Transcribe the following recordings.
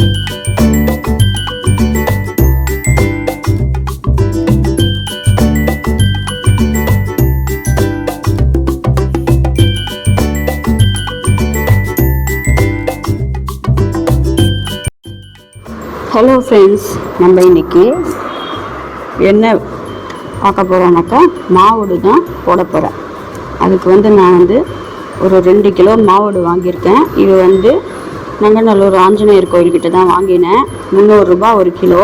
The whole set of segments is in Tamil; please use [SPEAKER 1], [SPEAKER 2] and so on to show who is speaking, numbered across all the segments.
[SPEAKER 1] ஹலோ ஃப்ரெண்ட்ஸ், நம்ம இன்றைக்கி என்ன பார்க்க போகிறோம்னாக்கா மாவோடு தான் போட போகிறேன். அதுக்கு நான் ஒரு 2 கிலோ மாவோடு வாங்கியிருக்கேன். இது நங்கநல்லூர் ஆஞ்சநேயர் கோயில்கிட்ட தான் வாங்கினேன். 300 ரூபாய் 1 கிலோ.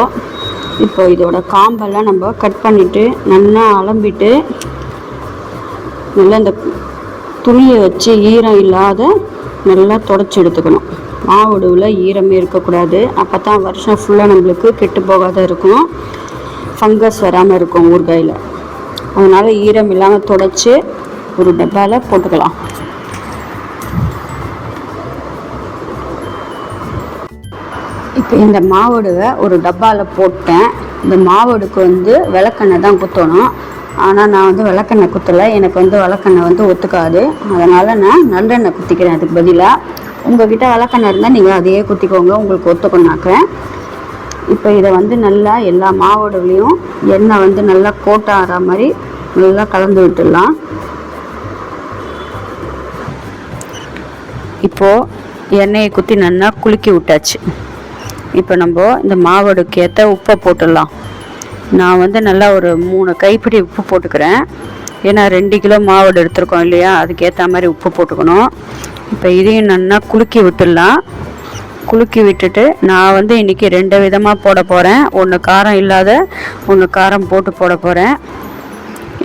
[SPEAKER 1] இப்போ இதோட காம்பெல்லாம் நம்ம கட் பண்ணிவிட்டு நல்லா அலம்பிட்டு நல்லா இந்த துணியை வச்சு ஈரம் இல்லாத நல்லா தொடச்சி எடுத்துக்கணும். மாவோடுவில் ஈரமே இருக்கக்கூடாது. அப்போ தான் வருஷம் ஃபுல்லாக நம்மளுக்கு கெட்டு போகாத இருக்கும், ஃபங்கஸ் வராமல் இருக்கும் ஊறுகாயில். அதனால் ஈரம் இல்லாமல் தொடச்சி ஒரு டப்பாவில் போட்டுக்கலாம். இப்போ இந்த மாவோடுவை ஒரு டப்பாவில் போட்டேன். இந்த மாவோடுக்கு விளக்கெண்ணெய் தான் குத்தணும். ஆனால் நான் விளக்கெண்ணெய் குத்தலை. எனக்கு விளக்கெண்ணெய் ஒத்துக்காது. அதனால் நான் நல்லெண்ணெய் குத்திக்கிறேன். அதுக்கு பதிலாக உங்கள்கிட்ட விளக்கெண்ணெய் இருந்தால் நீங்கள் அதையே குத்திக்கோங்க, உங்களுக்கு ஒத்துக்கணுனாக்க. இப்போ இதை நல்லா எல்லா மாவோடுலையும் எண்ணெய் நல்லா கோட் ஆகிற மாதிரி நல்லா கலந்து விட்டுடலாம். இப்போது எண்ணெயை குத்தி நல்லா குலுக்கி விட்டாச்சு. இப்போ நம்ம இந்த மாவோடுக்கு ஏற்ற உப்பை போட்டுடலாம். நான் நல்லா ஒரு 3 கைப்பிடி உப்பு போட்டுக்கிறேன். ஏன்னா 2 கிலோ மாவோடு எடுத்துருக்கோம் இல்லையா, அதுக்கேற்ற மாதிரி உப்பு போட்டுக்கணும். இப்போ இதையும் நல்லா குலுக்கி விட்டுடலாம். குலுக்கி விட்டுட்டு நான் இன்றைக்கி 2 விதமாக போட போகிறேன். ஒன்று காரம் இல்லாத, ஒன்று காரம் போட்டு போட போகிறேன்.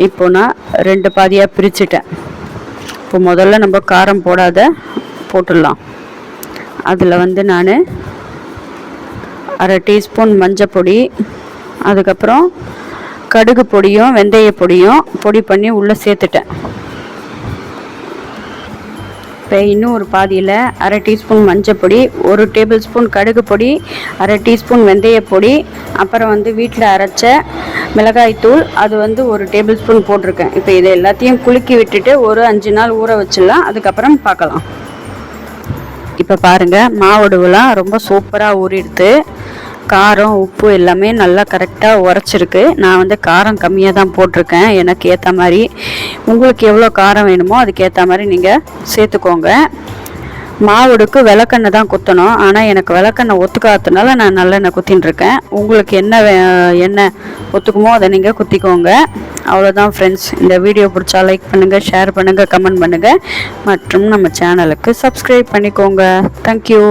[SPEAKER 1] இப்போ நான் 2 பாதியாக பிரிச்சுட்டேன். இப்போ முதல்ல நம்ம காரம் போடாத போட்டுடலாம். அதில் நான் 1/2 டீஸ்பூன் மஞ்சள் பொடி, அதுக்கப்புறம் கடுகு பொடியும் வெந்தய பொடியும் பொடி பண்ணி உள்ளே சேர்த்துட்டேன். இப்போ இன்னும் ஒரு பாதியில் 1/2 டீஸ்பூன் மஞ்சள் பொடி, 1 டேபிள் ஸ்பூன் கடுகு பொடி, 1/2 டீஸ்பூன் வெந்தய பொடி, அப்புறம் வீட்டில் அரைச்ச மிளகாய்த்தூள் அது 1 டேபிள் ஸ்பூன் போட்டிருக்கேன். இப்போ இதை எல்லாத்தையும் குலுக்கி விட்டுட்டு ஒரு 5 நாள் ஊற வச்சிடலாம். அதுக்கப்புறம் பார்க்கலாம். இப்போ பாருங்கள், மாவோடுவெலாம் ரொம்ப சூப்பராக ஊறிடுது. காரம் உப்பு எல்லாமே நல்லா கரெக்டாக உரைச்சிருக்கு. நான் காரம் கம்மியாக தான் போட்டிருக்கேன், எனக்கு ஏற்ற மாதிரி. உங்களுக்கு எவ்வளோ காரம் வேணுமோ அதுக்கேற்ற மாதிரி நீங்கள் சேர்த்துக்கோங்க. மாவோடுக்கு விளக்கெண்ணெய் தான் குத்தணும். ஆனால் எனக்கு விளக்கெண்ணெய் ஒத்துக்காததுனால நான் நல்லெண்ணெய் குத்தின்ட்டுருக்கேன். உங்களுக்கு என்ன எண்ணெய் ஒத்துக்குமோ அதை நீங்கள் குத்திக்கோங்க. அவ்வளோதான் ஃப்ரெண்ட்ஸ். இந்த வீடியோ பிடிச்சா லைக் பண்ணுங்கள், ஷேர் பண்ணுங்கள், கமெண்ட் பண்ணுங்கள், மற்றும் நம்ம சேனலுக்கு சப்ஸ்கிரைப் பண்ணிக்கோங்க. தேங்க்யூ.